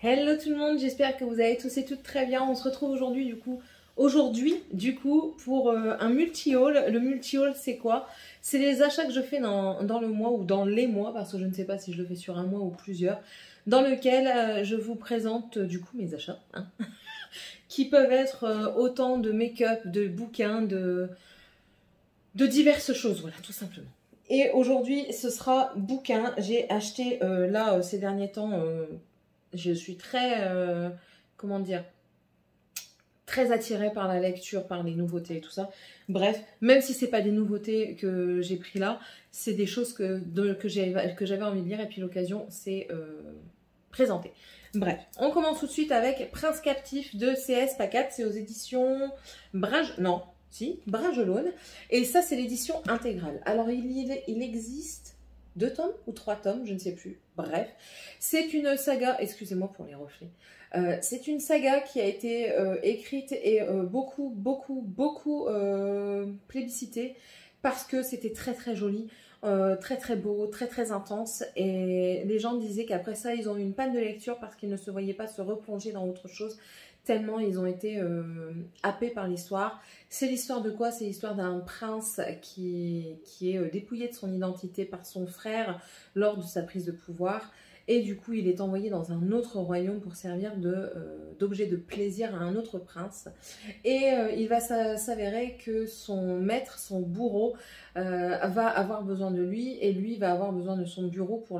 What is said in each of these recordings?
Hello tout le monde, j'espère que vous allez tous et toutes très bien. On se retrouve aujourd'hui du coup pour un multi-haul. Le multi-haul c'est quoi? C'est les achats que je fais dans le mois ou dans les mois, parce que je ne sais pas si je le fais sur un mois ou plusieurs, dans lequel je vous présente du coup mes achats, hein, qui peuvent être autant de make-up, de bouquins, de diverses choses, voilà, tout simplement. Et aujourd'hui ce sera bouquin. J'ai acheté là ces derniers temps... je suis très, comment dire, très attirée par la lecture, par les nouveautés et tout ça. Bref, même si c'est pas des nouveautés que j'ai pris là, c'est des choses que j'avais envie de lire et puis l'occasion s'est présentée. Bref, on commence tout de suite avec Prince Captif de CS Pacat. C'est aux éditions Bragelonne. Et ça, c'est l'édition intégrale. Alors, il existe 2 tomes ou 3 tomes, je ne sais plus. Bref, c'est une saga, excusez-moi pour les reflets, c'est une saga qui a été écrite et beaucoup plébiscitée parce que c'était très très joli, très beau, très intense, et les gens disaient qu'après ça ils ont eu une panne de lecture parce qu'ils ne se voyaient pas se replonger dans autre chose tellement ils ont été happés par l'histoire. C'est l'histoire de quoi? C'est l'histoire d'un prince qui est dépouillé de son identité par son frère lors de sa prise de pouvoir. Et du coup, il est envoyé dans un autre royaume pour servir d'objet de plaisir à un autre prince. Et il va s'avérer que son maître, son bourreau, va avoir besoin de lui. Et lui va avoir besoin de son bourreau pour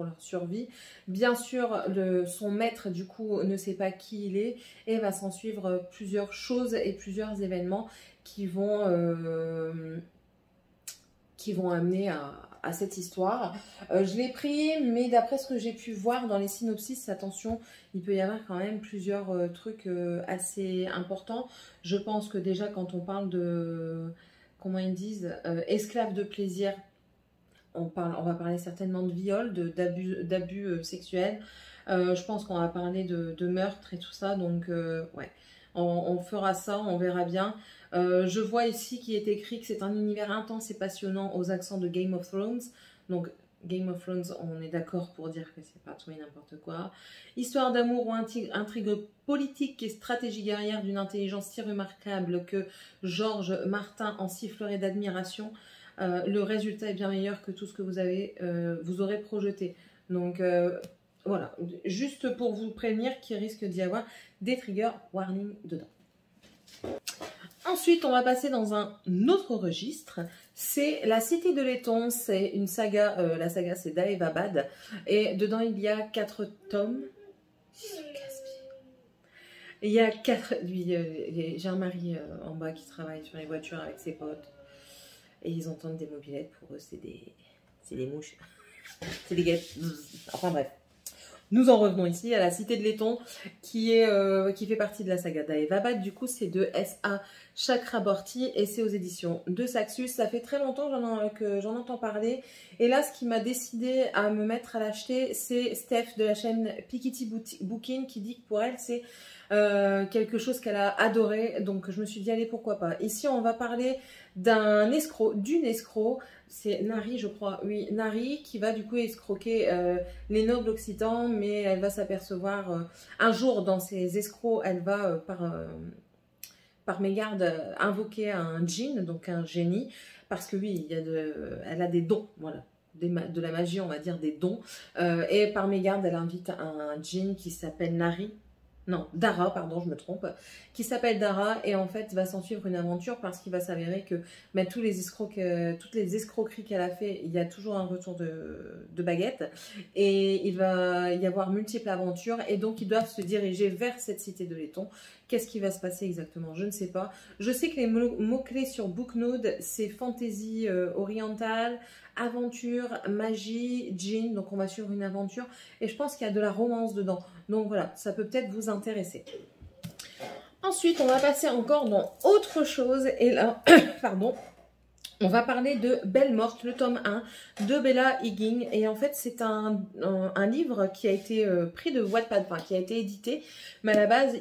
leur survie. Bien sûr, son maître, du coup, ne sait pas qui il est. Et va s'en suivre plusieurs choses et plusieurs événements qui vont amener à cette histoire. Je l'ai pris, mais d'après ce que j'ai pu voir dans les synopsis, attention, il peut y avoir quand même plusieurs trucs assez importants. Je pense que déjà quand on parle de, comment ils disent, esclaves de plaisir, on va parler certainement de viol, d'abus sexuels. Je pense qu'on va parler de meurtre et tout ça, donc ouais. On fera ça, on verra bien. Je vois ici qu'il est écrit que c'est un univers intense et passionnant aux accents de Game of Thrones. Donc Game of Thrones, on est d'accord pour dire que c'est pas tout et n'importe quoi. Histoire d'amour ou intrigue politique et stratégie guerrière d'une intelligence si remarquable que Georges Martin en sifflerait d'admiration. Le résultat est bien meilleur que tout ce que vous aurez projeté. Donc voilà, juste pour vous prévenir qu'il risque d'y avoir des trigger warning dedans. Ensuite, on va passer dans un autre registre. C'est La Cité de Laiton. C'est une saga. La saga, c'est Daevabad. Et dedans, il y a 4 tomes. Il y a 4... J'ai un mari en bas qui travaille sur les voitures avec ses potes. Et ils entendent des mobylettes. Pour eux, c'est des mouches. C'est des guêpes. Enfin bref. Nous en revenons ici à La Cité de Laiton qui fait partie de la saga Daevabad. Du coup, c'est de S.A. Chakraborty et c'est aux éditions de Saxus. Ça fait très longtemps que j'en entends parler. Et là, ce qui m'a décidé à me mettre à l'acheter, c'est Steph de la chaîne Piketty Booking qui dit que pour elle, c'est quelque chose qu'elle a adoré. Donc, je me suis dit, allez, pourquoi pas. Ici, on va parler d'une escroc. C'est Nari, je crois, oui, Nari, qui va du coup escroquer les nobles occitans, mais elle va s'apercevoir, un jour dans ses escrocs, elle va par mégarde invoquer un djinn, donc un génie, parce que oui, elle a des dons, voilà, de la magie, on va dire, des dons, et par mégarde, elle invite un djinn qui s'appelle Nari, non, Dara, pardon, je me trompe, qui s'appelle Dara, et en fait va s'en suivre une aventure parce qu'il va s'avérer que toutes les escroqueries qu'elle a fait, il y a toujours un retour de baguette, et il va y avoir multiples aventures, et donc ils doivent se diriger vers cette cité de Laiton. Qu'est-ce qui va se passer exactement? Je ne sais pas. Je sais que les mots-clés sur Booknode, c'est fantasy orientale, aventure, magie, djinn, donc on va suivre une aventure, et je pense qu'il y a de la romance dedans. Donc voilà, ça peut peut-être vous intéresser. Ensuite, on va passer encore dans autre chose, et là, pardon, on va parler de Belle Morte, le tome 1 de Bella Higgins. Et en fait, c'est un livre qui a été pris de Wattpad, enfin qui a été édité, mais à la base,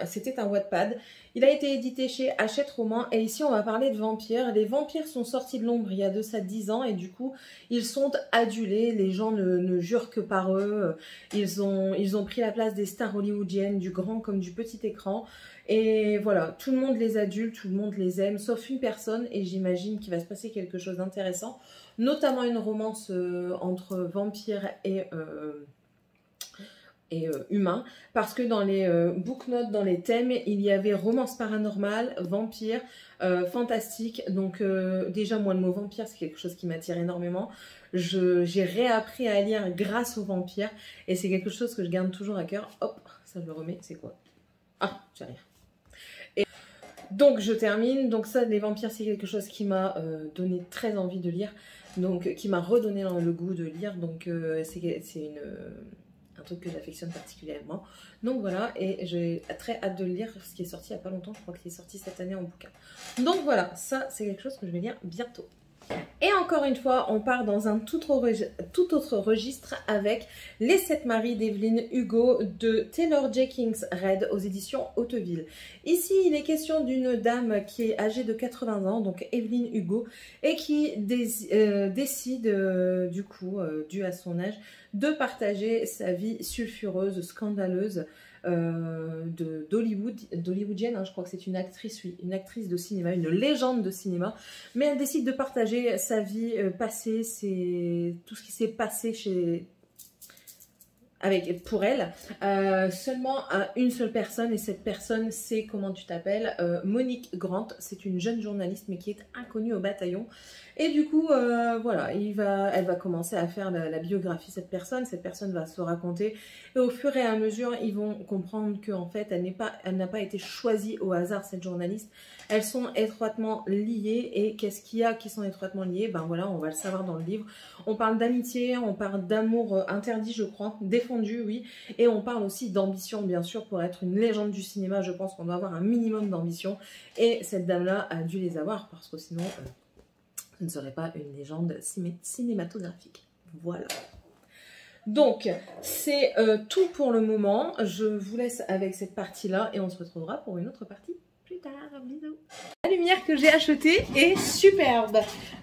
c'était un Wattpad. Il a été édité chez Hachette Roman et ici on va parler de vampires. Les vampires sont sortis de l'ombre il y a de ça 10 ans et du coup ils sont adulés, les gens ne jurent que par eux. Ils ont pris la place des stars hollywoodiennes, du grand comme du petit écran. Et voilà, tout le monde les adule, tout le monde les aime, sauf une personne et j'imagine qu'il va se passer quelque chose d'intéressant, notamment une romance entre vampires et humain, parce que dans les book notes, dans les thèmes, il y avait romance paranormale, vampire, fantastique. Donc déjà moi le mot vampire c'est quelque chose qui m'attire énormément. J'ai réappris à lire grâce aux vampires et c'est quelque chose que je garde toujours à cœur. Hop, ça je le remets, c'est quoi? Ah, j'ai rien. Et donc je termine, donc ça les vampires c'est quelque chose qui m'a donné très envie de lire, donc qui m'a redonné le goût de lire, donc c'est un truc que j'affectionne particulièrement. Donc voilà, et j'ai très hâte de le lire, ce qui est sorti il n'y a pas longtemps, je crois qu'il est sorti cette année en bouquin. Donc voilà, ça c'est quelque chose que je vais lire bientôt. Et encore une fois, on part dans un tout autre registre avec Les 7 maris d'Evelyn Hugo de Taylor Jenkins Reid aux éditions Hauteville. Ici, il est question d'une dame qui est âgée de 80 ans, donc Evelyn Hugo, et qui décide, du coup, dû à son âge, de partager sa vie sulfureuse, scandaleuse, d'hollywoodienne, hein, je crois que c'est une actrice, oui, une actrice de cinéma, une légende de cinéma, mais elle décide de partager sa vie passée, tout ce qui s'est passé pour elle, seulement à une seule personne, et cette personne c'est, comment tu t'appelles, Monique Grant. C'est une jeune journaliste mais qui est inconnue au bataillon, et du coup voilà, elle va commencer à faire la biographie de cette personne va se raconter, et au fur et à mesure ils vont comprendre qu'en fait elle n'a pas été choisie au hasard, cette journaliste. Elles sont étroitement liées, et qu'est-ce qu'il y a qui sont étroitement liées? Ben voilà, on va le savoir dans le livre. On parle d'amitié, on parle d'amour interdit, je crois, défendu, oui, et on parle aussi d'ambition, bien sûr. Pour être une légende du cinéma, je pense qu'on doit avoir un minimum d'ambition, et cette dame-là a dû les avoir, parce que sinon ce ne serait pas une légende cinématographique. Voilà. Donc, c'est tout pour le moment. Je vous laisse avec cette partie-là, et on se retrouvera pour une autre partie plus tard. Bisous. La lumière que j'ai achetée est superbe.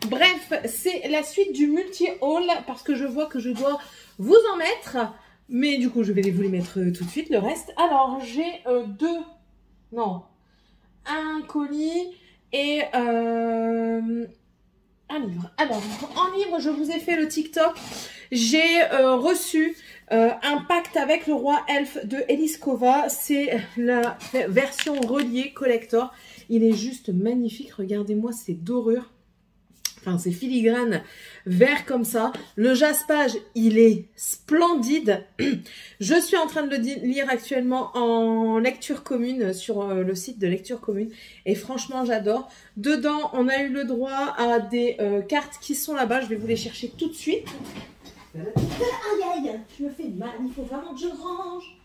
Bref, c'est la suite du multi-haul, parce que je vois que je dois vous en mettre. Mais du coup, je vais vous les mettre tout de suite, le reste. Alors, j'ai un colis et un livre. Alors, en livre, je vous ai fait le TikTok. J'ai reçu un pacte avec le roi elfe de Eliskova. C'est la version reliée collector. Il est juste magnifique. Regardez-moi ces dorures. Enfin, c'est filigrane vert comme ça. Le jaspage, il est splendide. Je suis en train de le lire actuellement en lecture commune sur le site de lecture commune. Et franchement, j'adore. Dedans, on a eu le droit à des cartes qui sont là-bas. Je vais vous les chercher tout de suite. Aïe, aïe, je me fais mal. Il faut vraiment que je range.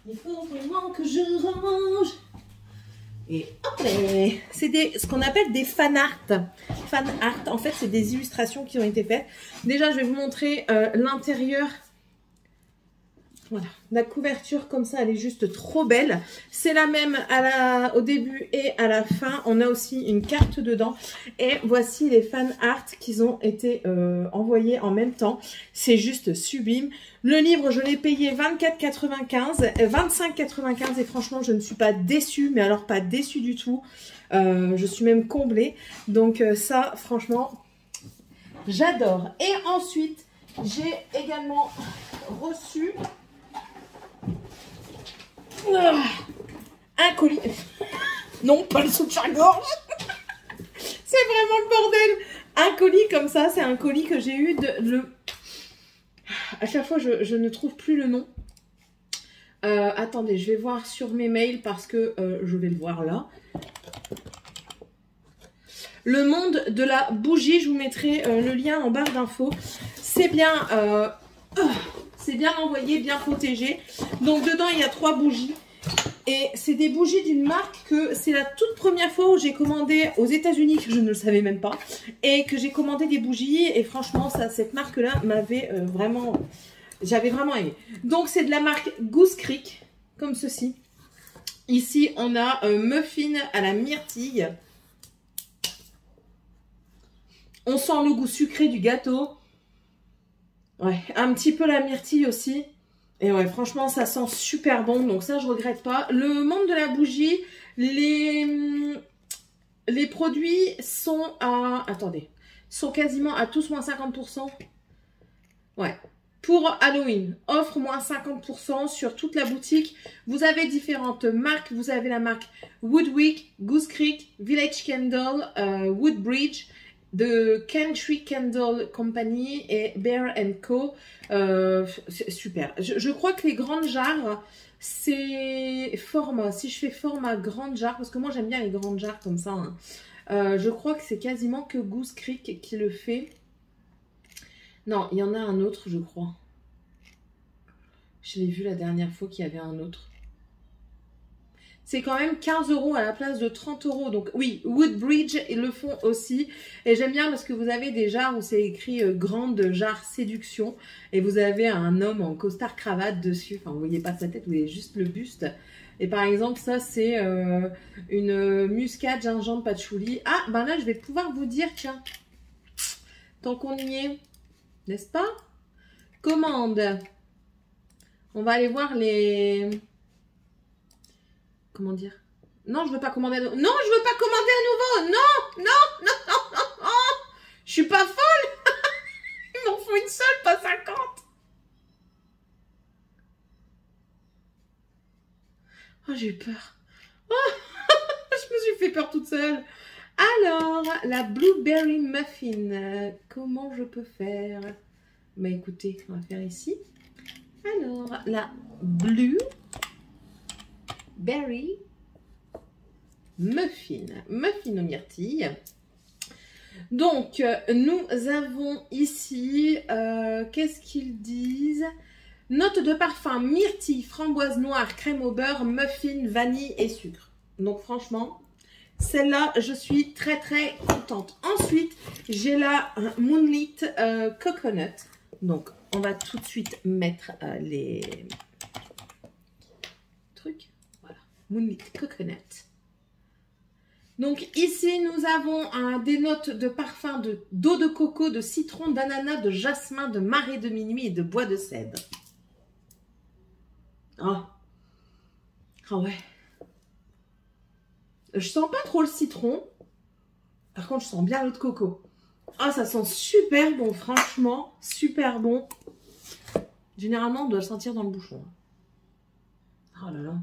Il faut vraiment que je range. Et hop, c'est ce qu'on appelle des fan art. Fan art, en fait, c'est des illustrations qui ont été faites. Déjà, je vais vous montrer l'intérieur. Voilà, la couverture comme ça, elle est juste trop belle. C'est la même au début et à la fin. On a aussi une carte dedans. Et voici les fan art qui ont été envoyés en même temps. C'est juste sublime. Le livre, je l'ai payé 25,95 et franchement, je ne suis pas déçue, mais alors pas déçue du tout. Je suis même comblée. Donc ça, franchement, j'adore. Et ensuite, j'ai également reçu un colis. Non, pas le soutien-gorge. C'est vraiment le bordel. Un colis comme ça, c'est un colis que j'ai eu à chaque fois, je ne trouve plus le nom. Attendez, je vais voir sur mes mails parce que je vais le voir là. Le monde de la bougie, je vous mettrai le lien en barre d'infos. C'est bien envoyé, bien protégé. Donc dedans, il y a 3 bougies. Et c'est des bougies d'une marque que c'est la toute première fois où j'ai commandé aux États-Unis, que je ne le savais même pas. Et que j'ai commandé des bougies. Et franchement, cette marque-là m'avait vraiment... J'avais vraiment aimé. Donc c'est de la marque Goose Creek, comme ceci. Ici, on a un muffin à la myrtille. On sent le goût sucré du gâteau. Ouais, un petit peu la myrtille aussi. Et ouais, franchement, ça sent super bon. Donc ça, je regrette pas. Le monde de la bougie, les produits sont à... Attendez. Sont quasiment à tous moins 50%. Ouais. Pour Halloween, offre moins 50% sur toute la boutique. Vous avez différentes marques. Vous avez la marque Woodwick, Goose Creek, Village Candle, Woodbridge, de Country Candle Company et Bear Co. Super. Je crois que les grandes jarres, c'est format. Si je fais format grande jarre, parce que moi j'aime bien les grandes jarres comme ça. Hein. Je crois que c'est quasiment que Goose Creek qui le fait. Non, il y en a un autre, je crois. Je l'ai vu la dernière fois qu'il y avait un autre. C'est quand même 15 € à la place de 30 €. Donc oui, Woodbridge, ils le font aussi. Et j'aime bien parce que vous avez des jarres où c'est écrit grande jarre séduction. Et vous avez un homme en costard cravate dessus. Enfin, vous voyez pas sa tête, vous voyez juste le buste. Et par exemple, ça c'est une muscade gingembre patchouli. Ah, ben là, je vais pouvoir vous dire, tiens, tant qu'on y est, n'est-ce pas? Commande. On va aller voir les... Comment dire? Non, je veux pas commander à nouveau. Non, je veux pas commander à nouveau. Non, non, non, non, non, non. Je suis pas folle. Il m'en faut une seule, pas 50. Oh, j'ai eu peur. Oh, je me suis fait peur toute seule. Alors, la Blueberry Muffin. Comment je peux faire? Bah écoutez, on va faire ici. Alors, la Blueberry Muffin. Muffin aux myrtilles. Donc, nous avons ici, qu'est-ce qu'ils disent? Note de parfum, myrtille, framboise noire, crème au beurre, muffin, vanille et sucre. Donc, franchement, celle-là, je suis très, très contente. Ensuite, j'ai la Moonlit Coconut. Donc, on va tout de suite mettre les trucs. Voilà, Moonlit Coconut. Donc ici, nous avons des notes de parfum d'eau de coco, de citron, d'ananas, de jasmin, de marée de minuit et de bois de cèdre. Ah ouais. Je sens pas trop le citron. Par contre, je sens bien l'eau de coco. Ah, ça sent super bon, franchement, super bon. Généralement, on doit le sentir dans le bouchon. Oh là là.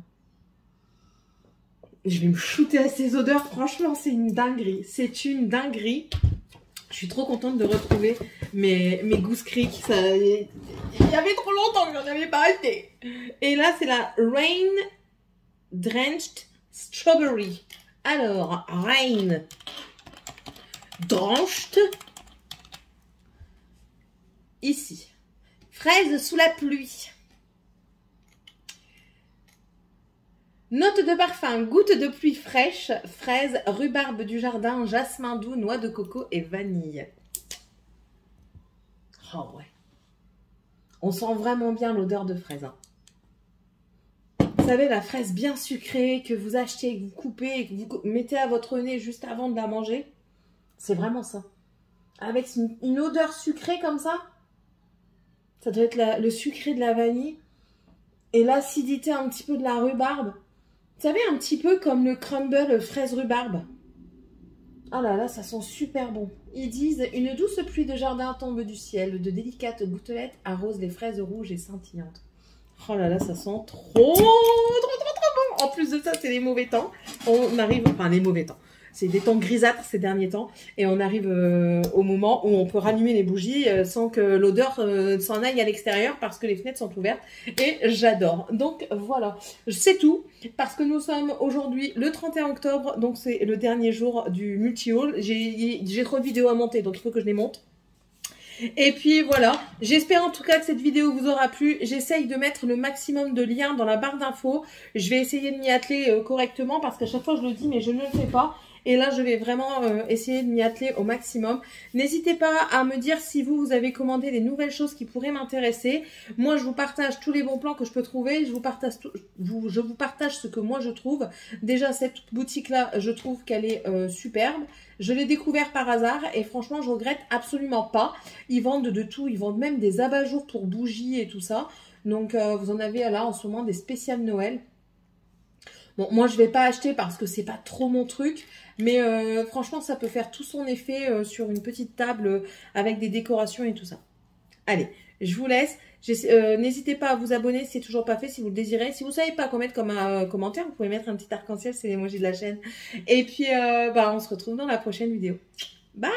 Je vais me shooter à ces odeurs. Franchement, c'est une dinguerie. C'est une dinguerie. Je suis trop contente de retrouver mes Goose Creek. Il y avait trop longtemps que j'en avais pas acheté. Et là, c'est la Rain Drenched Strawberry. Alors, Rain Drenched. Ici. Fraise sous la pluie. Note de parfum, goutte de pluie fraîche, fraise, rhubarbe du jardin, jasmin doux, noix de coco et vanille. Oh ouais. On sent vraiment bien l'odeur de fraise. Hein. Vous savez, la fraise bien sucrée que vous achetez, que vous coupez et que vous mettez à votre nez juste avant de la manger. C'est vraiment ça. Avec une odeur sucrée comme ça. Ça doit être le sucré de la vanille. Et l'acidité un petit peu de la rhubarbe. Vous savez, un petit peu comme le crumble fraise rhubarbe. Ah là là, ça sent super bon. Ils disent, une douce pluie de jardin tombe du ciel, de délicates gouttelettes arrosent les fraises rouges et scintillantes. Oh là là, ça sent trop bon. En plus de ça, c'est les mauvais temps. On arrive, enfin les mauvais temps. C'est des temps grisâtres ces derniers temps. Et on arrive au moment où on peut rallumer les bougies sans que l'odeur s'en aille à l'extérieur parce que les fenêtres sont ouvertes. Et j'adore. Donc voilà, c'est tout. Parce que nous sommes aujourd'hui le 31 octobre. Donc c'est le dernier jour du multi-haul. J'ai trop de vidéos à monter, donc il faut que je les monte. Et puis voilà, j'espère en tout cas que cette vidéo vous aura plu. J'essaye de mettre le maximum de liens dans la barre d'infos. Je vais essayer de m'y atteler correctement parce qu'à chaque fois je le dis mais je ne le fais pas. Et là, je vais vraiment essayer de m'y atteler au maximum. N'hésitez pas à me dire si vous avez commandé des nouvelles choses qui pourraient m'intéresser. Moi, je vous partage tous les bons plans que je peux trouver. Je vous partage ce que moi je trouve. Déjà, cette boutique-là, je trouve qu'elle est superbe. Je l'ai découvert par hasard et franchement, je regrette absolument pas. Ils vendent de tout. Ils vendent même des abat-jours pour bougies et tout ça. Donc, vous en avez là en ce moment des spéciales Noël. Bon, moi, je vais pas acheter parce que c'est pas trop mon truc. Mais franchement, ça peut faire tout son effet sur une petite table avec des décorations et tout ça. Allez, je vous laisse. N'hésitez pas à vous abonner si c'est toujours pas fait, si vous le désirez. Si vous savez pas quoi mettre comme commentaire, vous pouvez mettre un petit arc-en-ciel, c'est l'emoji de la chaîne. Et puis, on se retrouve dans la prochaine vidéo. Bye!